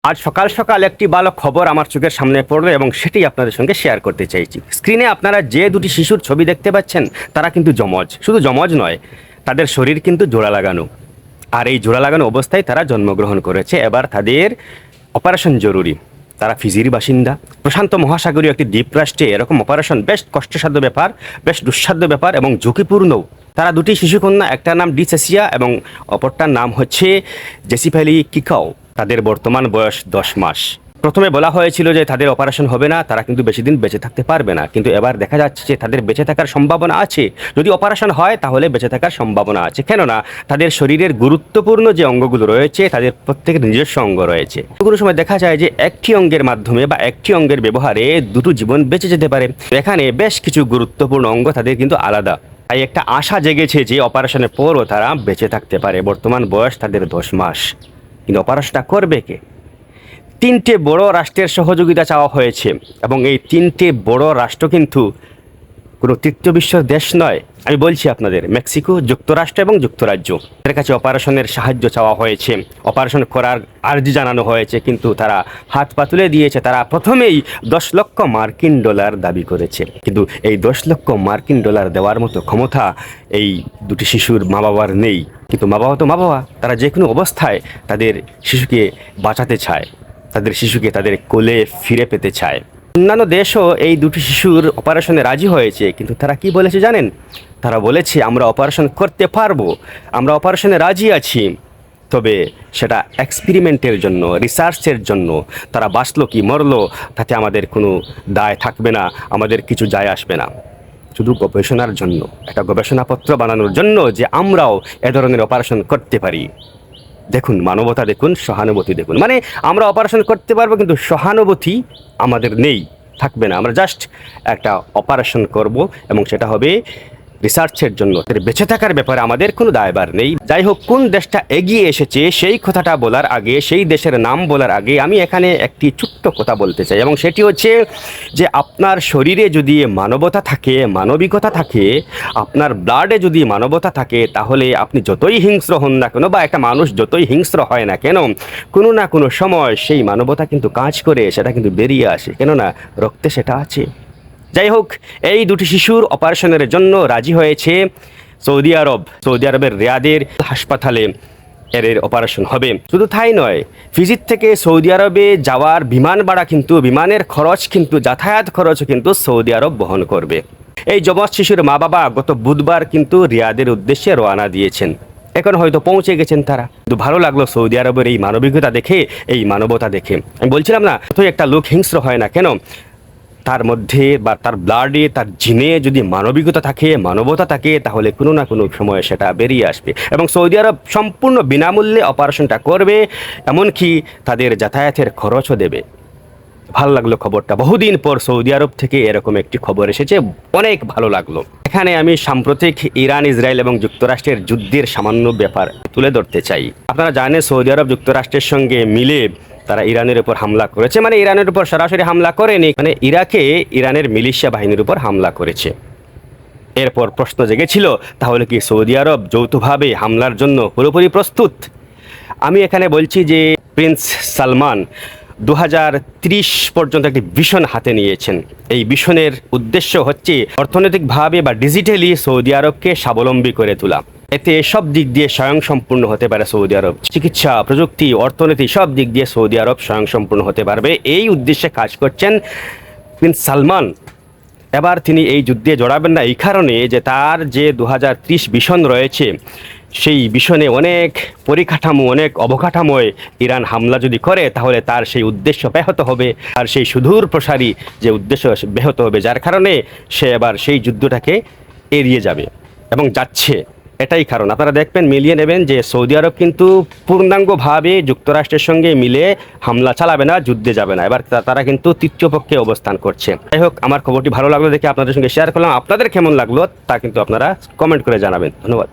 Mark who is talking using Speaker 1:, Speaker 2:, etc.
Speaker 1: আজ সকাল সকাল একটি ভালো খবর আমার চোখের সামনে পড়লো এবং সেটি আপনাদের সঙ্গে শেয়ার করতে চাইছি। স্ক্রিনে আপনারা যে দুটি শিশুর ছবি দেখতে পাচ্ছেন তারা কিন্তু যমজ, শুধু যমজ নয়, তাদের শরীর কিন্তু জোড়া লাগানো। আর এই জোড়া লাগানো অবস্থায় তারা জন্মগ্রহণ করেছে। এবার তাদের অপারেশন জরুরি। তারা ফিজির বাসিন্দা। প্রশান্ত মহাসাগরীয় একটি দ্বীপরাষ্ট্রে এরকম অপারেশন বেশ কষ্টসাধ্য ব্যাপার, বেশ দুঃসাধ্য ব্যাপার এবং ঝুঁকিপূর্ণও। তারা দুটি শিশুকন্যা, একটার নাম ডিসেসিয়া এবং অপরটার নাম হচ্ছে জেসিফেলি কিকাও। তাদের বর্তমান বয়স 10 মাস। প্রথমে বলা হয়েছিল যে তাদের অপারেশন হবে না, তারা কিন্তু বেশি দিন বেঁচে থাকতে পারবে না, কিন্তু এবার দেখা যাচ্ছে যে তাদের বেঁচে থাকার সম্ভাবনা আছে। যদি অপারেশন হয় তাহলে বেঁচে থাকার সম্ভাবনা আছে, কেননা তাদের শরীরের গুরুত্বপূর্ণ যে অঙ্গগুলো রয়েছে তাদের প্রত্যেকের নিজস্ব অঙ্গ রয়েছে। কোনো সময় দেখা যায় যে একটি অঙ্গের মাধ্যমে বা একটি অঙ্গের ব্যবহারে দুটো জীবন বেঁচে যেতে পারে। এখানে বেশ কিছু গুরুত্বপূর্ণ অঙ্গ তাদের কিন্তু আলাদা। তাই একটা আশা জেগেছে যে অপারেশনের পরও তারা বেঁচে থাকতে পারে। বর্তমান বয়স তাদের 10 মাস, কিন্তু অপারেশনটা করবে কে? 3টে বড় রাষ্ট্রের সহযোগিতা চাওয়া হয়েছে এবং এই 3টে বড় রাষ্ট্র কিন্তু কোনো তৃতীয় বিশ্বের দেশ নয়। আমি বলছি আপনাদের, মেক্সিকো, যুক্তরাষ্ট্র এবং যুক্তরাজ্য, এর কাছে অপারেশনের সাহায্য চাওয়া হয়েছে, অপারেশন করার আর্জি জানানো হয়েছে, কিন্তু তারা হাত পা তুলে দিয়েছে। তারা প্রথমেই 10 লক্ষ মার্কিন ডলার দাবি করেছে, কিন্তু এই 10 লক্ষ মার্কিন ডলার দেওয়ার মতো ক্ষমতা এই দুটি শিশুর মা বাবার নেই। কিন্তু মা বাবা তো মা বাবা, তারা যে কোনো অবস্থায় তাদের শিশুকে বাঁচাতে চায়, তাদের শিশুকে তাদের কোলে ফিরে পেতে চায়। অন্যান্য দেশও এই দুটি শিশুর অপারেশনে রাজি হয়েছে, কিন্তু তারা কি বলেছে জানেন? তারা বলেছে আমরা অপারেশন করতে পারবো, আমরা অপারেশনে রাজি আছি, তবে সেটা এক্সপেরিমেন্টের জন্য, রিসার্চের জন্য। তারা বাঁচলো কি মরলো তাতে আমাদের কোনো দায় থাকবে না, আমাদের কিছু যায় আসবে না। শুধু গবেষণার জন্য, একটা গবেষণাপত্র বানানোর জন্য যে আমরাও এ ধরনের অপারেশন করতে পারি। দেখুন, মানবতা দেখুন, সহানুভূতি দেখুন। মানে আমরা অপারেশন করতে পারবো, কিন্তু সহানুভূতি আমাদের নেই, থাকবে না। আমরা জাস্ট একটা অপারেশন করব এবং সেটা হবে রিসার্চের জন্য। বেঁচে থাকার ব্যাপারে আমাদের কোনো দায়ভার নেই। যাই হোক, কোন দেশটা এগিয়ে এসেছে সেই কথাটা বলার আগে, সেই দেশের নাম বলার আগে আমি এখানে একটি ছোট্ট কথা বলতে চাই, এবং সেটি হচ্ছে যে আপনার শরীরে যদি মানবতা থাকে, মানবিকতা থাকে, আপনার ব্লাডে যদি মানবতা থাকে, তাহলে আপনি যতই হিংস্র হন না কেন বা একটা মানুষ যতই হিংস্র হয় না কেন, কোনো না কোনো সময় সেই মানবতা কিন্তু কাজ করে, সেটা কিন্তু বেরিয়ে আসে, কেননা রক্তে সেটা আছে। যাই হোক, এই দুটি শিশুর অপারেশনের জন্য রাজি হয়েছে সৌদি আরব। সৌদি আরবের রিয়াদের হাসপাতালে এর অপারেশন হবে। শুধু তাই নয়, ফিজির থেকে সৌদি আরবে যাওয়ার বিমান ভাড়া কিন্তু, বিমানের খরচ কিন্তু, যাতায়াত খরচও কিন্তু সৌদি আরব বহন করবে। এই যমজ শিশুর মা বাবা গত বুধবার কিন্তু রিয়াদের উদ্দেশ্যে রওনা দিয়েছেন। এখন হয়তো পৌঁছে গেছেন তারা। কিন্তু ভালো লাগলো সৌদি আরবের এই মানবিকতা দেখে, এই মানবতা দেখে। আমি বলছিলাম না, তো একটা লোক হিংস্র হয় না কেন, তার মধ্যে বা তার ব্লাডে, তার জিনে যদি মানবিকতা থাকে, মানবতা থাকে, তাহলে কোনো না কোনো সময় সেটা বেরিয়ে আসবে। এবং সৌদি আরব সম্পূর্ণ বিনামূল্যে অপারেশনটা করবে, এমনকি তাদের যাতায়াতের খরচও দেবে। ভালো লাগলো খবরটা। বহুদিন পর সৌদি আরব থেকে এরকম একটি খবর এসেছে, অনেক ভালো লাগলো। এখানে আমি সাম্প্রতিক ইরান, ইসরায়েল এবং যুক্তরাষ্ট্রের যুদ্ধের সামান্য ব্যাপার তুলে ধরতে চাই। আপনারা জানেন সৌদি আরব যুক্তরাষ্ট্রের সঙ্গে মিলে তারা ইরানের উপর হামলা করেছে। মানে ইরানের উপর সরাসরি হামলা করেনি, মানে ইরাকে ইরানের মিলিশিয়া বাহিনীর উপর হামলা করেছে। এরপর প্রশ্ন জেগেছিল, তাহলে কি সৌদি আরব যৌথভাবে হামলার জন্য পুরোপুরি প্রস্তুত? আমি এখানে বলছি যে প্রিন্স সালমান 2030 পর্যন্ত একটি ভিশন হাতে নিয়েছেন। এই ভিশনের উদ্দেশ্য হচ্ছে অর্থনৈতিকভাবে বা ডিজিটালি সৌদি আরবকে স্বাবলম্বী করে তোলা। এতে সব দিক দিয়ে স্বয়ংসম্পূর্ণ হতে পারে সৌদি আরব। চিকিৎসা, প্রযুক্তি, অর্থনীতি, সব দিক দিয়ে সৌদি আরব স্বয়ংসম্পূর্ণ হতে পারবে। এই উদ্দেশ্যে কাজ করছেন প্রিন্স সালমান। এবার তিনি এই যুদ্ধে জড়াবেন না এই কারণে যে তার যে 2030 ভিশন রয়েছে, সেই ভিশনে অনেক পরিকাঠামো, অনেক অবকাঠামোয় ইরান হামলা যদি করে, তাহলে তার সেই উদ্দেশ্য ব্যাহত হবে, আর সেই সুদূর প্রসারী যে উদ্দেশ্য ব্যাহত হবে, যার কারণে সে এবার সেই যুদ্ধটাকে এড়িয়ে যাবে এবং যাচ্ছে। এটাই কারণ। আপনারা দেখবেন, মিলিয়ে নেবেন যে সৌদি আরব কিন্তু পূর্ণাঙ্গভাবে যুক্তরাষ্ট্রের সঙ্গে মিলে হামলা চালাবে না, যুদ্ধে যাবে না। এবার তারা কিন্তু তৃতীয় পক্ষে অবস্থান করছে। যাই হোক, আমার খবরটি ভালো লাগলো দেখে আপনাদের সঙ্গে শেয়ার করলাম। আপনাদের কেমন লাগলো তা কিন্তু আপনারা কমেন্ট করে জানাবেন। ধন্যবাদ।